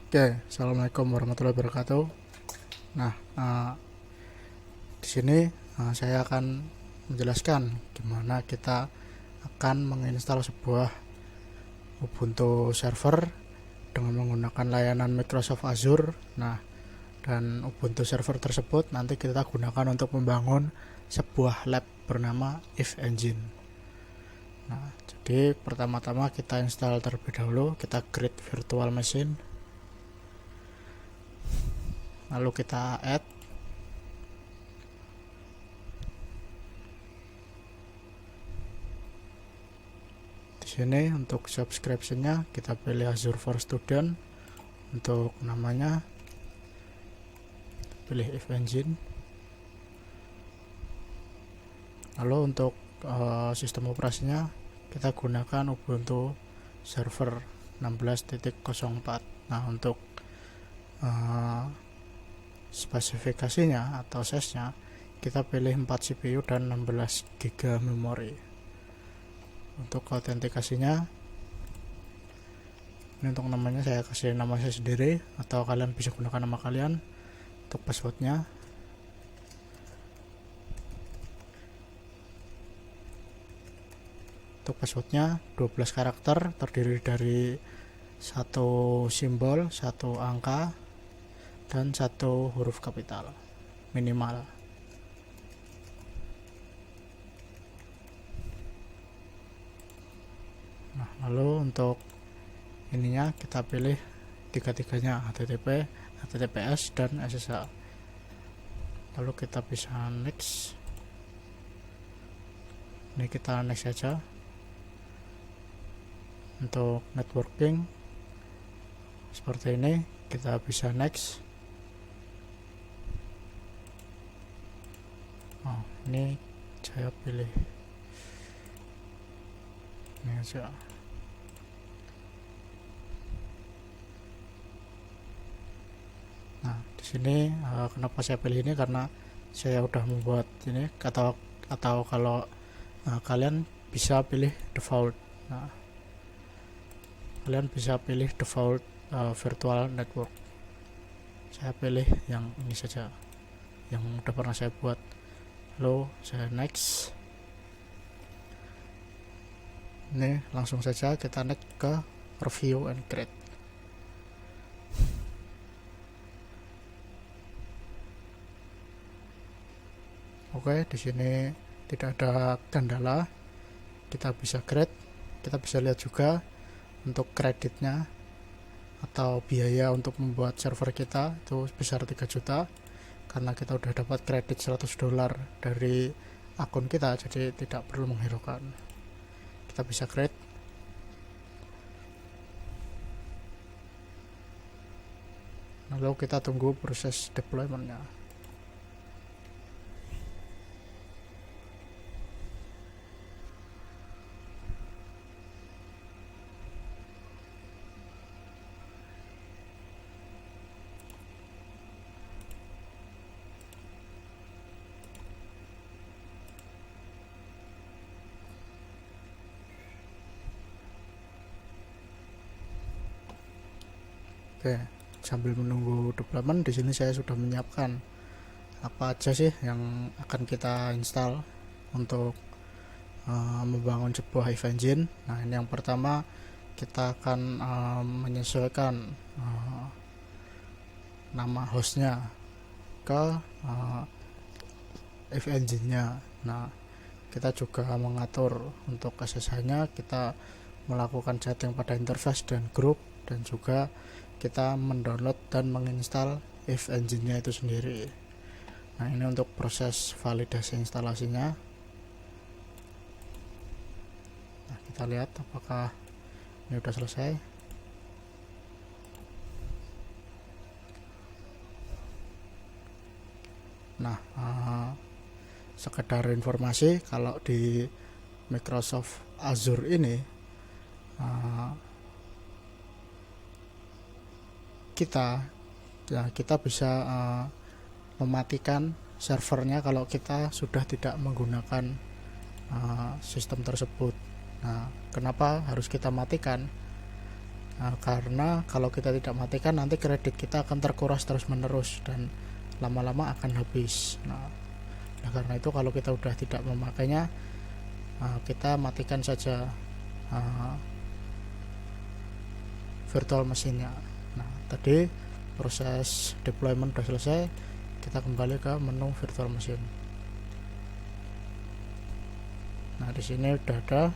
Oke, assalamualaikum warahmatullahi wabarakatuh. Nah, di sini saya akan menjelaskan gimana kita akan menginstal sebuah Ubuntu server dengan menggunakan layanan Microsoft Azure. Nah, dan Ubuntu server tersebut nanti kita gunakan untuk membangun sebuah lab bernama If Engine. Nah, jadi pertama-tama kita install terlebih dahulu, kita create virtual machine, lalu kita add. Di sini untuk subscription-nya kita pilih Azure for Student. Untuk namanya pilih If Engine. Lalu untuk sistem operasinya kita gunakan Ubuntu Server 16.04. Nah, untuk spesifikasinya atau size-nya kita pilih 4 CPU dan 16 GB memori. Untuk autentikasinya, ini untuk namanya saya kasih nama saya sendiri atau kalian bisa gunakan nama kalian. Untuk passwordnya, untuk passwordnya 12 karakter terdiri dari satu simbol, satu angka, dan satu huruf kapital minimal. Nah, lalu untuk ininya kita pilih tiga-tiganya, HTTP, HTTPS, dan SSL. Lalu kita bisa next. Ini kita next saja. Untuk networking seperti ini, kita bisa next. Ini saya pilih ini aja. Nah, di sini kenapa saya pilih ini, karena saya udah membuat ini, atau kalau kalian bisa pilih default. Nah, kalian bisa pilih default virtual network. Saya pilih yang ini saja, yang udah pernah saya buat. Lalu saya next. Ini langsung saja kita next ke review and create. Oke, di sini tidak ada kendala. Kita bisa create. Kita bisa lihat juga untuk kreditnya atau biaya untuk membuat server kita itu sebesar 3 juta, karena kita udah dapat kredit $100 dari akun kita, jadi tidak perlu menghiraukan. Kita bisa create. Lalu kita tunggu proses deploymentnya. Oke, sambil menunggu deployment, di sini saya sudah menyiapkan apa aja sih yang akan kita install untuk membangun sebuah If Engine. Nah, ini yang pertama, kita akan menyesuaikan nama hostnya ke If Engine-nya. Nah, kita juga mengatur untuk SSH-nya, kita melakukan setting pada interface dan grup, dan juga kita mendownload dan menginstal If Engine-nya itu sendiri. Nah, ini untuk proses validasi instalasinya. Nah, kita lihat apakah ini udah selesai. Nah, sekedar informasi, kalau di Microsoft Azure ini kita bisa mematikan servernya kalau kita sudah tidak menggunakan sistem tersebut. Nah, kenapa harus kita matikan? karena kalau kita tidak matikan nanti kredit kita akan terkuras terus menerus dan lama-lama akan habis. Nah, karena itu kalau kita udah tidak memakainya, kita matikan saja virtual mesinnya. Nah, tadi proses deployment sudah selesai, kita kembali ke menu virtual machine. Nah, di sini udah ada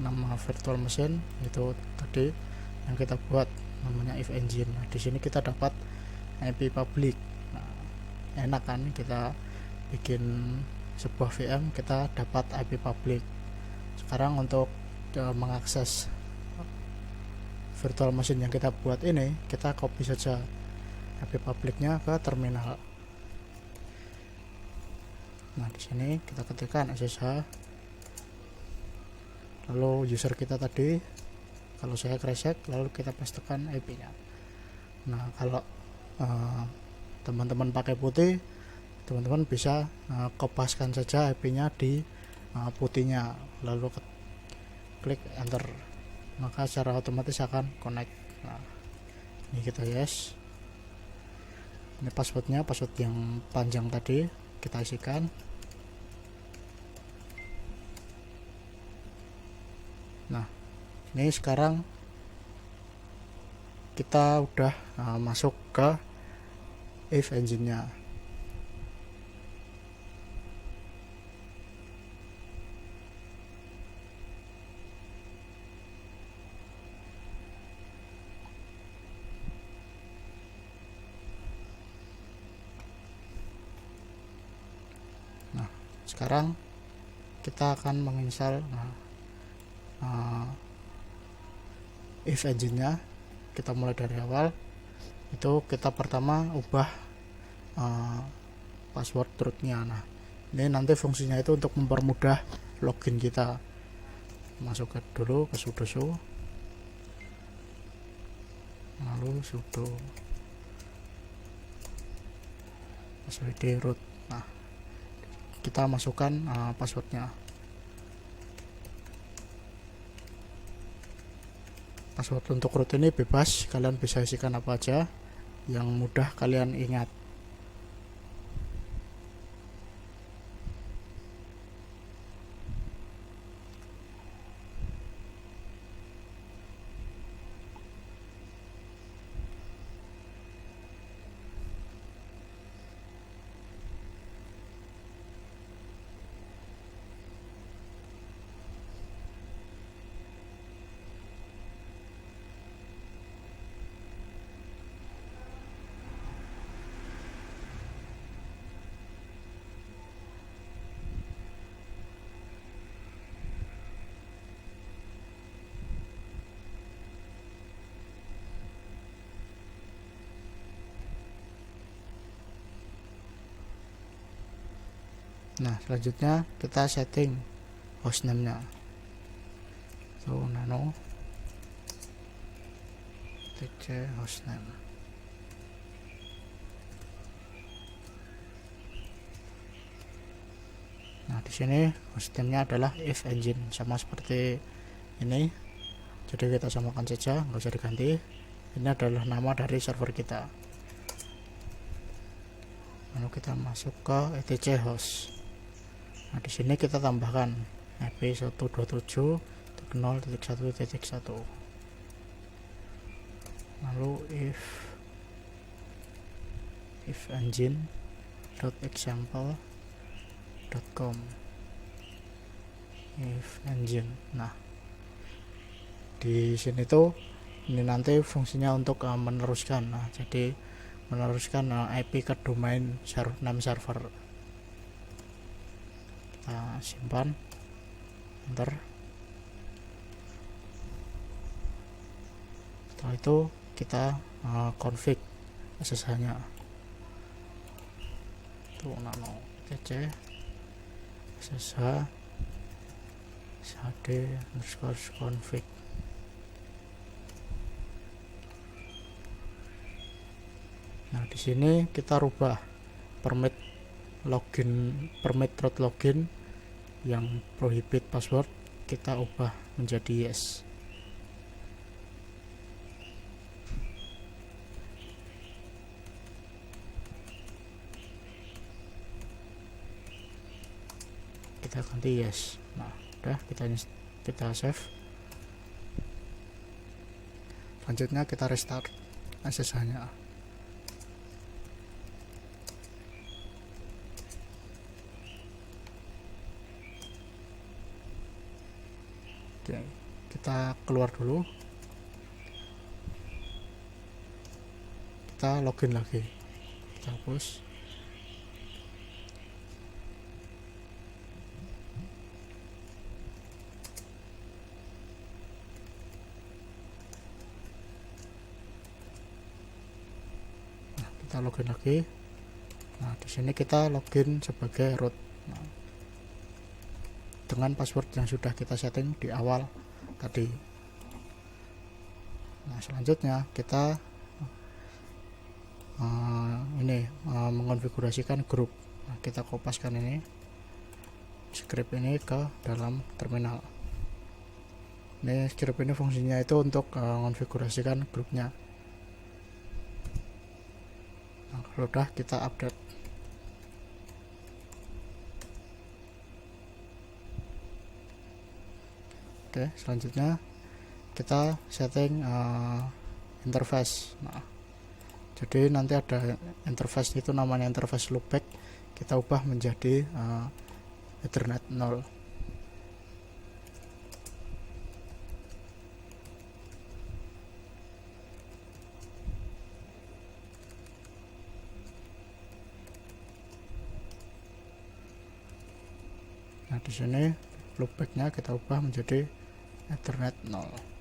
nama virtual machine, itu tadi yang kita buat namanya if engine. Nah, di sini kita dapat IP public. Nah, enak kan, kita bikin sebuah VM kita dapat IP public. Sekarang untuk mengakses virtual machine yang kita buat ini, kita copy saja IP publicnya ke terminal. Nah, di sini kita ketikkan SSH, lalu user kita tadi, kalau saya Kresek, lalu kita pastekan IP-nya. Nah, kalau teman-teman pakai putih, teman-teman bisa kopaskan saja IP-nya di putihnya, lalu klik enter, maka secara otomatis akan connect. Nah, ini kita yes. Ini passwordnya, password yang panjang tadi kita isikan. Nah, ini sekarang kita udah masuk ke if engine-nya. Nah, sekarang kita akan menginstal if engine-nya. Kita mulai dari awal. Itu kita pertama ubah password root-nya. Nah, ini nanti fungsinya itu untuk mempermudah login kita. Masuk dulu ke sudo, lalu sudo password root. Nah, kita masukkan passwordnya. Password untuk root ini bebas, kalian bisa isikan apa aja yang mudah kalian ingat. Nah, selanjutnya kita setting hostname-nya. Nano tc hostname. Nah, di sini hostname-nya adalah if engine, sama seperti ini. Jadi kita samakan saja, nggak usah diganti. Ini adalah nama dari server kita. Lalu kita masuk ke etc host. Nah, di sini kita tambahkan IP 127.0.1.1. Lalu if engine.example.com if engine. Nah, di sini tuh ini nanti fungsinya untuk meneruskan. Nah, jadi meneruskan IP ke domain name server. Kita simpan, enter. Setelah itu kita config SSH-nya. Itu nano tc ssh shd_config. Nah, di sini kita rubah permit root login yang prohibit password, kita ubah menjadi yes. kita ganti yes. Nah udah, kita save. Selanjutnya kita restart SSH-nya. Oke, kita keluar dulu, kita login lagi, kita hapus. Nah, kita login lagi. Nah di sini kita login sebagai root. Nah, dengan password yang sudah kita setting di awal tadi. Nah selanjutnya kita mengonfigurasikan grup. Nah, kita kopaskan ini script ini ke dalam terminal. Ini script ini fungsinya itu untuk mengonfigurasikan grupnya. Nah, kalau udah kita update. Oke, selanjutnya kita setting interface. Nah, jadi nanti ada interface itu namanya interface loopback, kita ubah menjadi Ethernet 0. Nah di sini loopbacknya kita ubah menjadi Ethernet 0.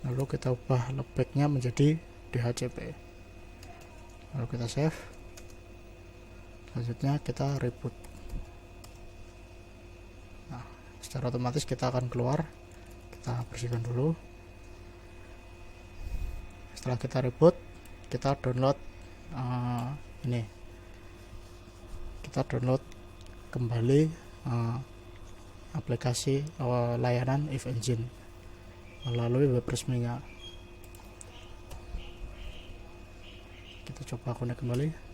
Lalu kita ubah loopbacknya menjadi DHCP. Lalu kita save. Selanjutnya kita reboot. Nah, secara otomatis kita akan keluar. Kita bersihkan dulu. Setelah kita reboot, kita download ini. Kita download kembali aplikasi layanan If Engine melalui web resminya. Kita coba connect kembali.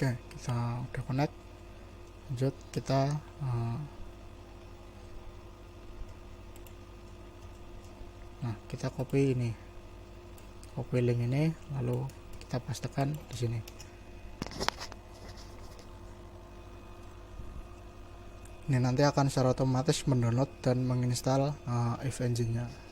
Oke, kita udah connect. Lanjut kita nah kita copy ini, copy link ini, lalu kita pastekan di sini. Ini nanti akan secara otomatis mendownload dan menginstal If Engine-nya.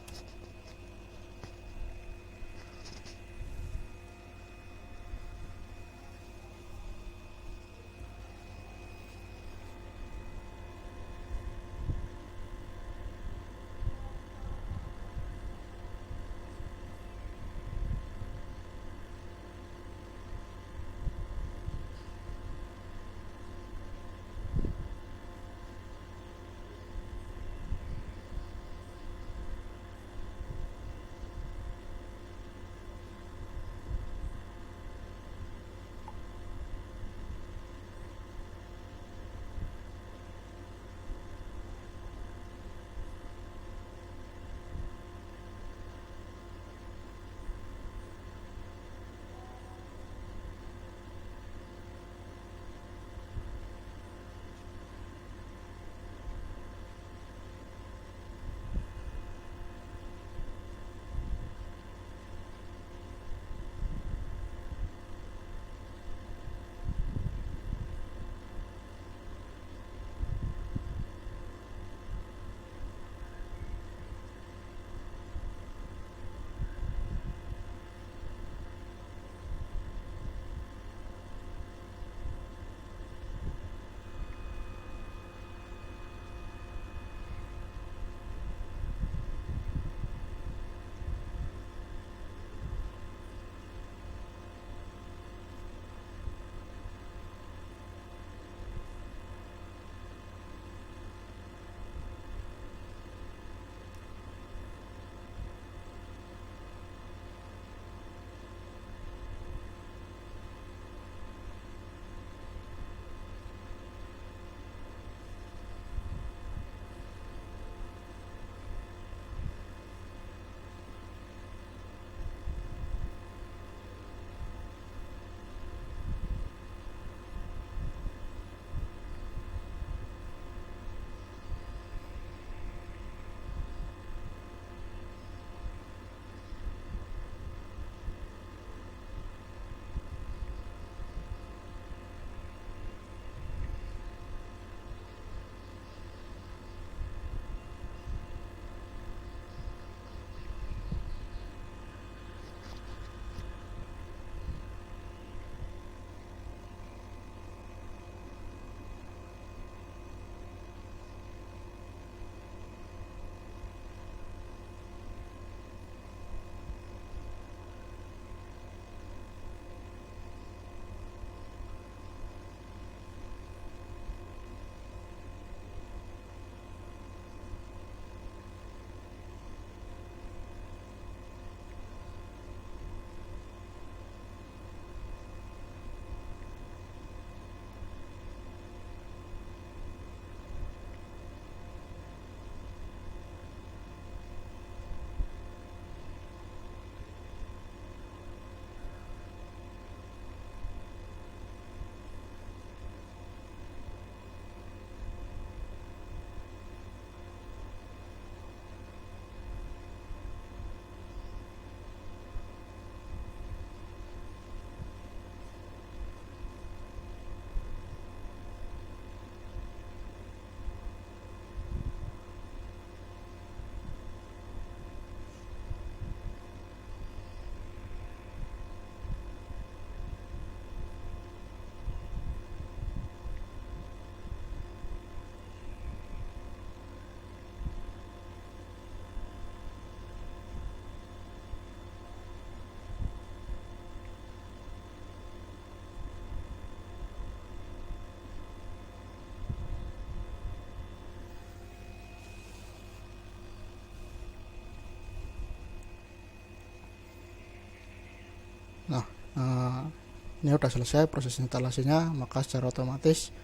Ini udah selesai proses instalasinya, maka secara otomatis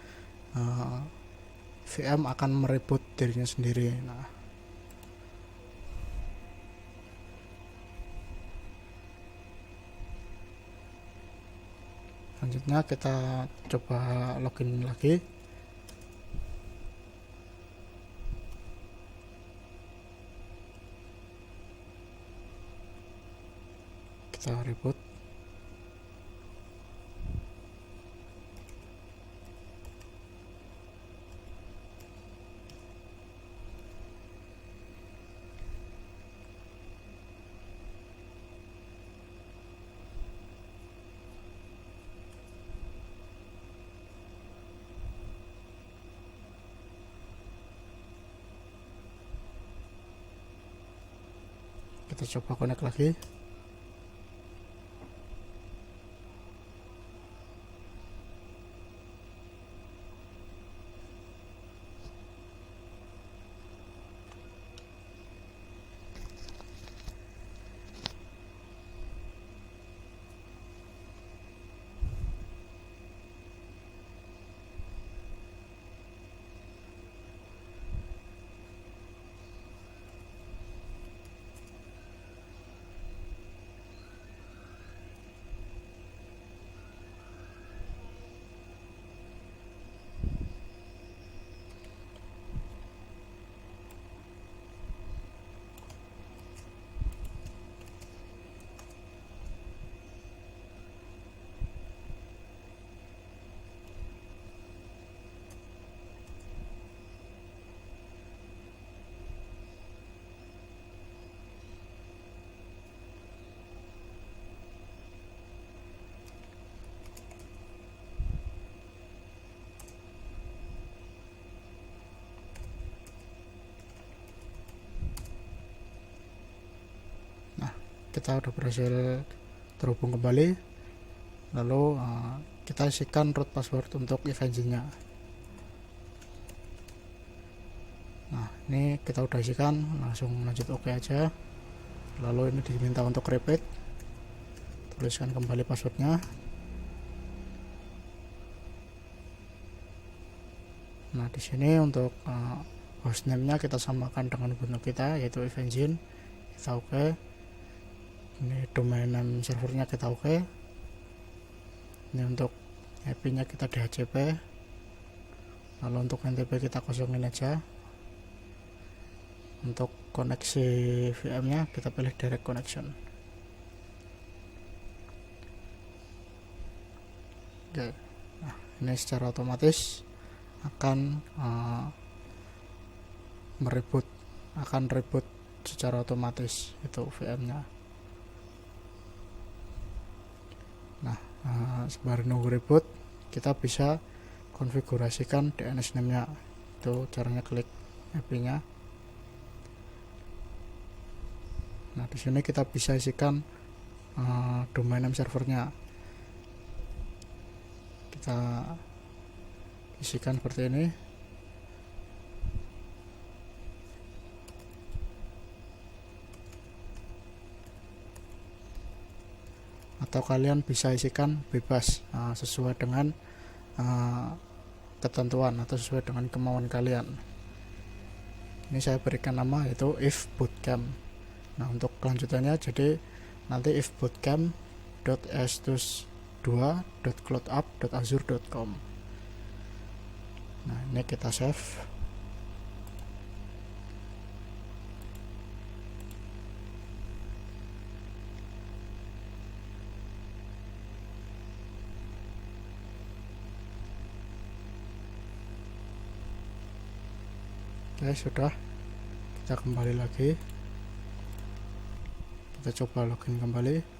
VM akan mereboot dirinya sendiri. Nah, selanjutnya kita coba login lagi. Kita reboot. Kita coba connect lagi. Kita udah berhasil terhubung kembali. Lalu kita isikan root password untuk if engine-nya. Nah, ini kita udah isikan, langsung lanjut oke aja. Lalu ini diminta untuk repeat. Tuliskan kembali passwordnya. Nah, di sini untuk hostname-nya kita samakan dengan ubuntu kita, yaitu if engine. Kita oke. Ini domain name servernya kita oke. Ini untuk IP-nya kita DHCP. Lalu untuk NTP kita kosongin aja. Untuk koneksi VM-nya kita pilih direct connection. Oke. Nah, ini secara otomatis akan reboot secara otomatis itu VM-nya. Nah, sembari nunggu reboot, kita bisa konfigurasikan DNS name-nya. Itu caranya klik IP-nya. Nah, di sini kita bisa isikan domain name servernya. Kita isikan seperti ini. Atau kalian bisa isikan bebas sesuai dengan ketentuan atau sesuai dengan kemauan kalian. Ini saya berikan nama yaitu if bootcamp. Nah, untuk kelanjutannya jadi nanti if bootcamp.s2.cloudup.azure.com. Nah, ini kita save. Oke, sudah. Kita kembali lagi. Kita coba login kembali.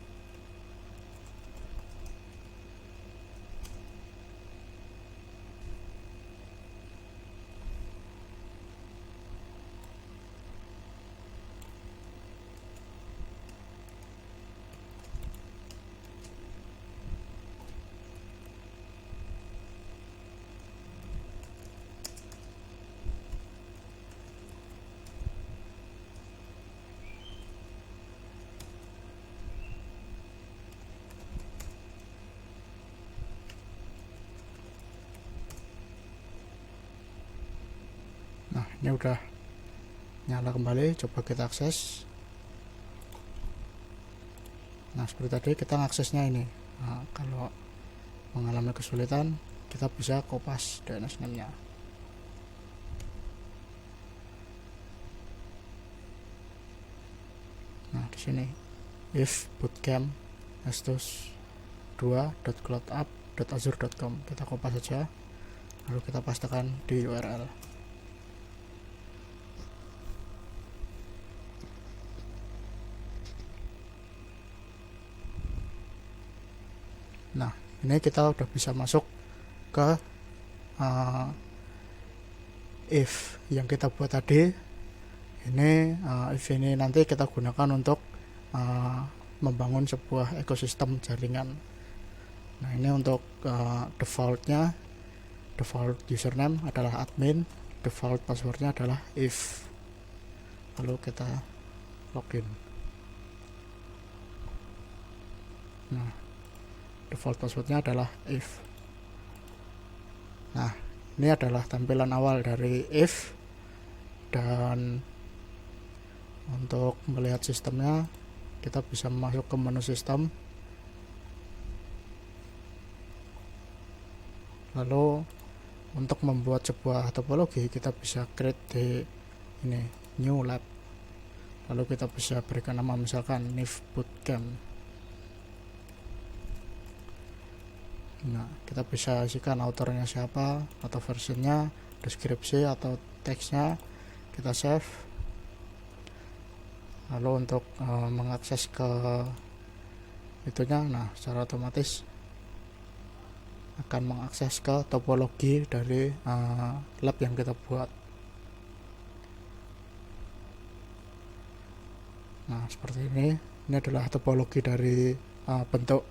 Nah, ini udah nyala kembali, coba kita akses. Nah, seperti tadi kita aksesnya ini. Nah, kalau mengalami kesulitan, kita bisa kopas DNS name-nya. Nah, di sini if bootcamp s2.cloudapp.azure.com kita kopas saja, lalu kita pastekan di URL. Nah, ini kita udah bisa masuk ke if yang kita buat tadi. Ini if ini nanti kita gunakan untuk membangun sebuah ekosistem jaringan. Nah, ini untuk default username adalah admin, default passwordnya adalah if. Lalu kita login. Nah, default passwordnya adalah if. Nah, ini adalah tampilan awal dari if. Dan untuk melihat sistemnya, kita bisa masuk ke menu sistem, lalu untuk membuat sebuah topologi kita bisa create di ini new lab, lalu kita bisa berikan nama misalkan NIF Bootcamp. Nah, kita bisa isikan autornya siapa atau versionnya, deskripsi atau teksnya, kita save. Lalu untuk mengakses ke itunya, nah secara otomatis akan mengakses ke topologi dari lab yang kita buat. Nah, seperti ini adalah topologi dari bentuk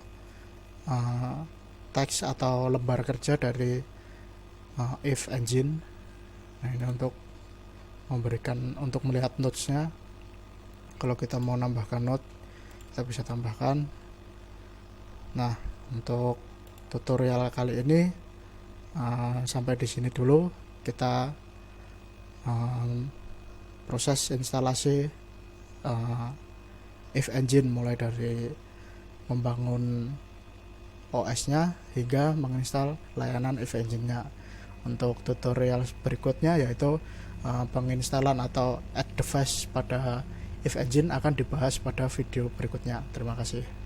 teks atau lembar kerja dari if engine. Nah, ini untuk melihat notesnya. Kalau kita mau nambahkan note, kita bisa tambahkan. Nah, untuk tutorial kali ini sampai di sini dulu. Kita proses instalasi if engine mulai dari membangun OS-nya hingga menginstal layanan if engine-nya. Untuk tutorial berikutnya yaitu penginstalan atau add device pada if engine akan dibahas pada video berikutnya. Terima kasih.